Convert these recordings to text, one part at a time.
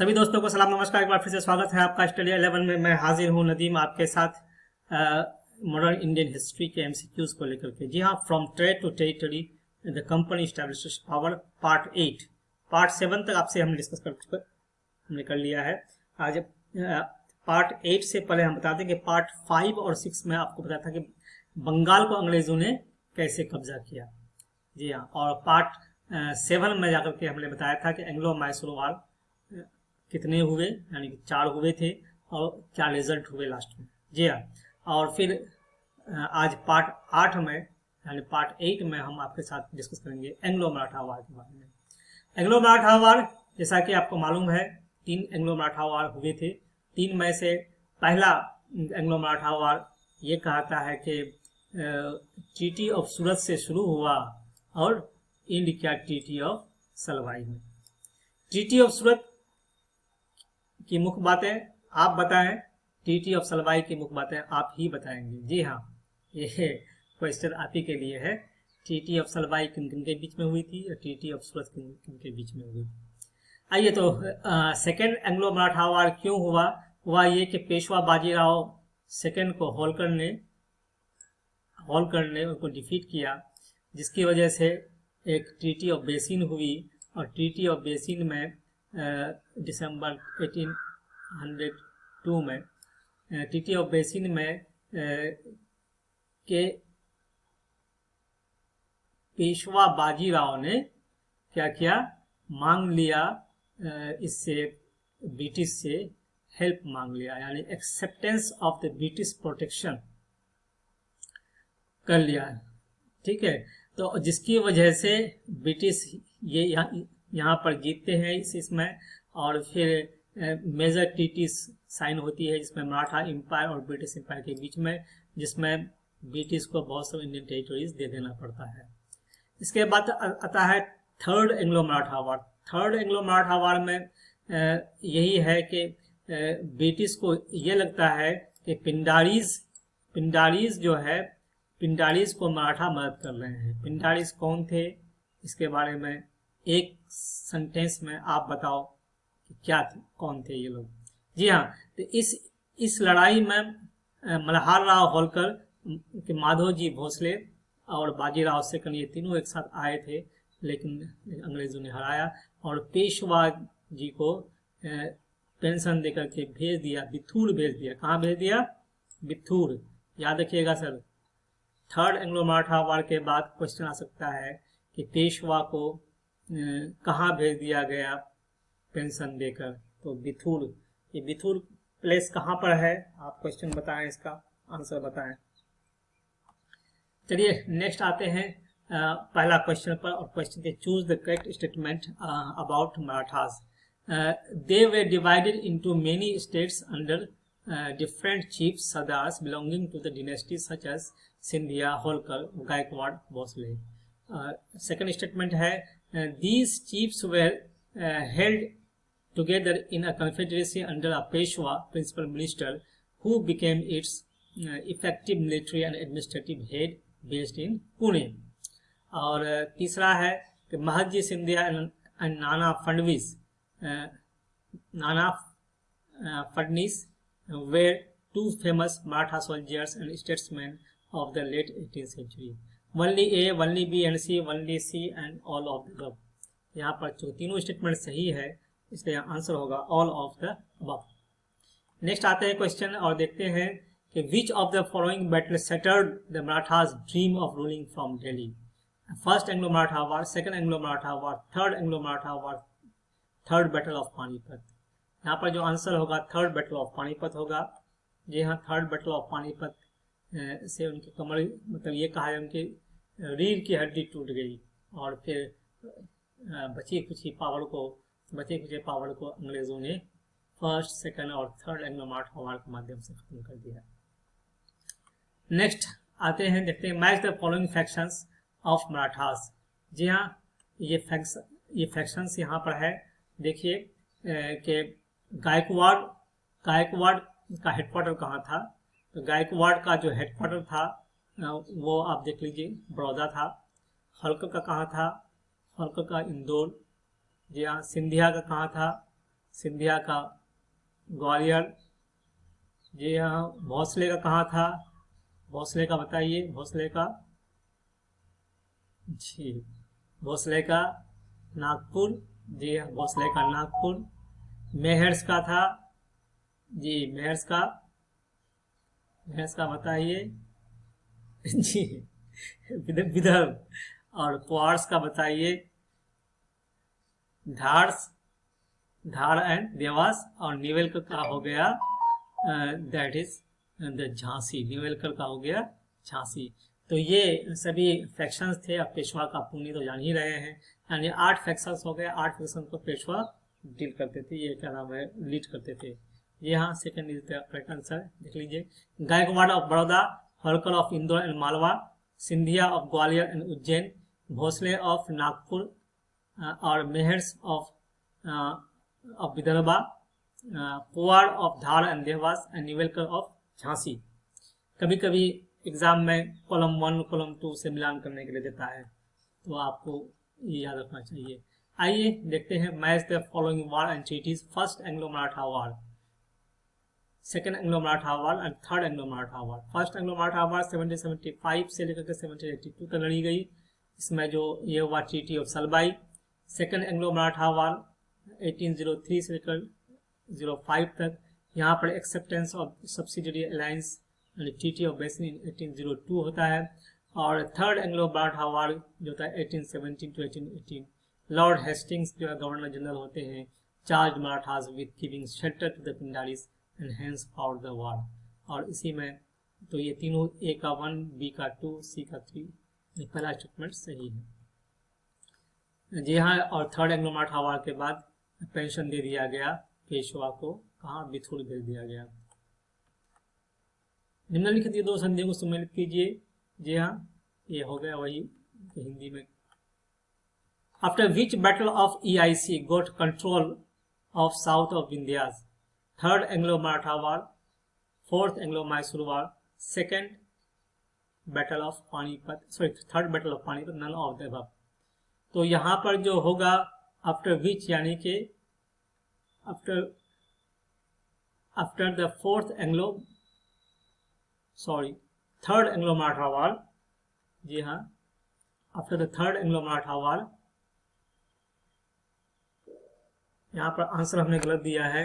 सभी दोस्तों को सलाम नमस्कार। एक बार फिर से स्वागत है आपका स्टडी 11 में। मैं हाजिर हूँ नदीम आपके साथ मॉडर्न इंडियन हिस्ट्री के एमसीक्यूज को लेकर के। जी हाँ, from trade to territory the company establishes power part 8 part 7 तक आपसे हमने डिस्कस हमने कर लिया है। आज पार्ट 8 से पहले हम बता दें कि पार्ट 5 और 6 में आपको बताया था कि बंगाल को अंग्रेजों ने कैसे कब्जा किया। जी हाँ, और पार्ट 7 में जाकर के हमने बताया था कि एंग्लो मैसूर वार कितने हुए, यानी कि 4 हुए थे और क्या रिजल्ट हुए लास्ट में। जी हाँ, और फिर आज पार्ट 8 में यानी पार्ट 8 में हम आपके साथ डिस्कस करेंगे एंग्लो मराठा वार के बारे में। एंग्लो मराठा वार, जैसा कि आपको मालूम है, 3 एंग्लो मराठा वार हुए थे। 3 में से पहला एंग्लो मराठा वार ये कहता है कि ट्रीटी ऑफ सूरत से शुरू हुआ और एंड किया ट्रीटी ऑफ सलवाई में। ट्रीटी ऑफ सूरत की मुख्य बातें आप बताएं, ट्रीटी ऑफ सलवाई की मुख्य बातें आप ही बताएंगे। जी हाँ, ये क्वेश्चन आप ही के लिए है। ट्रीटी ऑफ सलवाई किन किन के बीच में हुई थी और ट्रीटी ऑफ सूरत किन किन के बीच में हुई। आइए, तो सेकेंड एंग्लो मराठा वार क्यों हुआ ये कि पेशवा बाजीराव सेकेंड को होलकर ने उनको डिफीट किया, जिसकी वजह से एक ट्रीटी ऑफ बेसिन हुई। और ट्रीटी ऑफ बेसिन में दिसंबर 1802 में ट्रीटी ऑफ बेसिन में के पेशवा बाजीराव ने क्या किया, मांग लिया, इससे ब्रिटिश से हेल्प मांग लिया, यानी acceptance of the British protection कर लिया। ठीक है, तो जिसकी वजह से ब्रिटिश ये यहाँ पर जीतते हैं इसमें, और फिर मेजर ट्रीटी साइन होती है जिसमें मराठा एम्पायर और ब्रिटिश एम्पायर के बीच में, जिसमें ब्रिटिश को बहुत सारे इंडियन टेरिटरीज दे देना पड़ता है। इसके बाद आता है थर्ड एंग्लो मराठा वार। थर्ड एंग्लो मराठा वार में यही है कि ब्रिटिश को ये लगता है कि पिंडारीज जो है, पिंडारीज को मराठा मदद कर रहे हैं। पिंडारीज कौन थे, इसके बारे में एक सेंटेंस में आप बताओ कि क्या थे, कौन थे ये लोग। जी हाँ, तो इस लड़ाई में मल्हार राव होलकर के माधोजी भोसले और बाजीराव सेकंड ये तीनों एक साथ आए थे, लेकिन अंग्रेजों ने हराया और पेशवा जी को पेंशन देकर के भेज दिया, बिथूर भेज दिया। कहाँ भेज दिया? बिथूर। याद रखिएगा sir, third Anglo Maratha war के बाद क्वेश्चन आ सकता है कि पेशवा को कहाँ भेज दिया गया पेंशन देकर, तो बिथूर। ये बिथूर प्लेस कहाँ पर है, आप क्वेश्चन बताएं, इसका आंसर बताएं। चलिए नेक्स्ट आते हैं पहला क्वेश्चन पर, और क्वेश्चन है choose the correct statement about Marathas. They way divided into many states under different chiefs sardars belonging to the dynasties such as Sindhia, Holkar, Gaikwad, Bhosle. Second statement है these chiefs were held together in a confederacy under a Peshwa principal minister who became its effective military and administrative head based in Pune. और तीसरा है कि महजी Scindia and Nana Fadnavis were two famous Maratha soldiers and statesmen of the late 18th century. Only A, only B and C, only C and all of the above. यहाँ पर जो तीनों statement सही है, इसलिए आंसर होगा all of the above. Next आते हैं क्वेश्चन और देखते हैं कि which of the following battles shattered the Marathas' dream of ruling from Delhi? First Anglo-Maratha War, Second Anglo-Maratha War, Third Anglo-Maratha War, Third Battle of Panipat. यहाँ पर जो answer होगा थर्ड बैटल ऑफ पानीपत होगा। जी हाँ, थर्ड बैटल ऑफ पानीपत से उनकी कमर, मतलब ये कहा है उनकी रीढ़ की हड्डी टूट गई, और फिर बचे खुचे पावर को अंग्रेजों ने फर्स्ट, सेकंड और थर्ड एंग्लो मराठा वार के माध्यम से खत्म कर दिया। नेक्स्ट आते हैं, देखते हैं match the following factions of Marathas. जी हाँ, ये फैक्शंस यहाँ पर है। देखिए कि गायकवाड़ का हेडक्वार्टर कहाँ था, तो गायकवाड़ का जो हेडक्वार्टर था वो आप देख लीजिए बड़ौदा था। होलकर का कहाँ था, होलकर का इंदौर। जी हाँ, सिंधिया का कहाँ था, सिंधिया का ग्वालियर। जी हाँ, भोसले का कहाँ था? भोसले का बताइए, भोसले का। जी, भोसले का नागपुर। जी हाँ, भोसले का नागपुर। मेहर्स का था। जी, मेहर्स का बताइए। जी, विदर्भ। और क्वार्ट्स का बताइए। धार्स, धार एंड देवास। और निवेलकर का हो गया, दैट इज द झांसी। निवेलकर का हो गया झांसी। तो ये सभी फैक्शंस थे। अब पेशवा का पुण्य तो जान ही रहे हैं, यानी 8 फैक्शंस हो गए। 8 फैक्शन को पेशवा डील करते थे, ये क्या नाम है, लीड करते थे। ये हाँ, second is the correct answer. देख लीजिए, Gaekwad of Baroda, Holkar of Indore and Malwa, Scindia of Gwalior and Ujjain, Bhonsle of Nagpur, और मेहर्स of Vidarbha, Powar of Dhar and Dewas, and Newalkar of Jhansi. कभी कभी एग्जाम में कॉलम 1 कॉलम 2 से मिलान करने के लिए देता है, तो आपको ये याद रखना चाहिए। आइए देखते हैं, match the following war and treaties. First Anglo Maratha war, second Anglo Maratha war and third Anglo Maratha war. First Anglo Maratha war 1775 से लेकर के 1782 तक लड़ी गई। इसमें जो ये हुआ treaty of Salbai. Second Anglo Maratha war 1803 से लेकर 05 तक। यहाँ पर acceptance of subsidiary alliance treaty of Bassein in 1802 होता है। और थर्ड एंग्लो मराठा वार जो होता है 1817 टू 1818। लॉर्ड हेस्टिंग्स जो है गवर्नर जनरल होते हैं, charge Marathas with giving shelter to the Pindaris and hence for the war. और इसी में तो ये तीनों, ए का 1, बी का 2, सी का 3, पहला स्टेटमेंट सही है। जी हाँ, और थर्ड एंग्लो मराठा वार के बाद पेंशन दे दिया गया पेशवा को, कहाँ, बिथुर भेज दिया गया। निम्नलिखित ये 2 संधियों को सम्मिलित कीजिए। जी हाँ, ये हो गया वही हिंदी में। After which battle of EIC got control of south of Vindhyas? Third Anglo Maratha war, fourth Anglo Mysore war, second battle of Panipat, sorry third battle of Panipat, none of the above. तो यहाँ पर जो होगा आफ्टर विच, यानी कि after the fourth Anglo, sorry third Anglo Maratha war. जी हाँ, after the third Anglo Maratha war. यहाँ पर आंसर हमने गलत दिया है।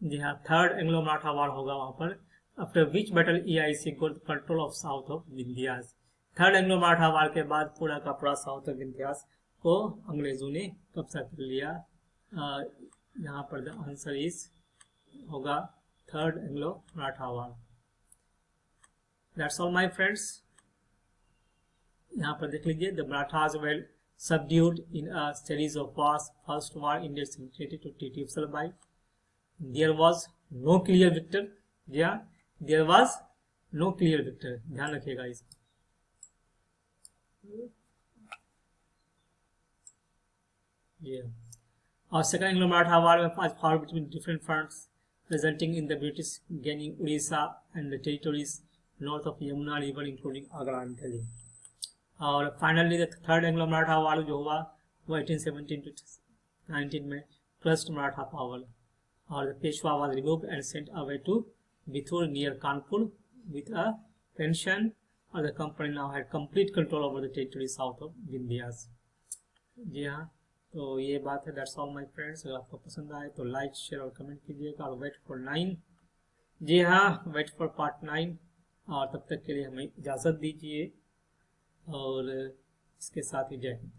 जी हाँ, थर्ड एंग्लो मराठा वार होगा वहां पर। After which battle EIC got control of south of Vindhyas. Third Anglo Maratha war के बाद पूरा का पूरा साउथ ऑफ विंध्यास को अंग्रेजों ने कब्जा कर लिया। यहाँ पर द आंसर इज होगा third Anglo Maratha war. That's all my friends. यहाँ पर देख लीजिए, the Marathas were subdued in a series of wars. First war India related to Treaty of Salbai. There was no clear victor. Yeah, there was no clear victor. ध्यान रखिएगा इसको। Yeah. और second Anglo-Maratha war में fought between different fronts, resulting in the British gaining Odisha and the territories north of Yamuna River, including Agra and Delhi. और finally third Anglo Maratha वार जो हुआ वो 1817 to 19 में ट्रस्ट मराठा पावर, और Peshwa was removed and sent away to Bithur near Kanpur with a pension, और the company now had complete control over the territory south of Vindhyas. जी हाँ, तो ये बात है। That's all my friends. अगर आपको पसंद आए तो लाइक, शेयर और कमेंट कीजिएगा, और वेट फॉर 9। जी हाँ, वेट फॉर पार्ट 9। और तब तक के लिए हमें इजाज़त दीजिए, और इसके साथ ही जय हिंद।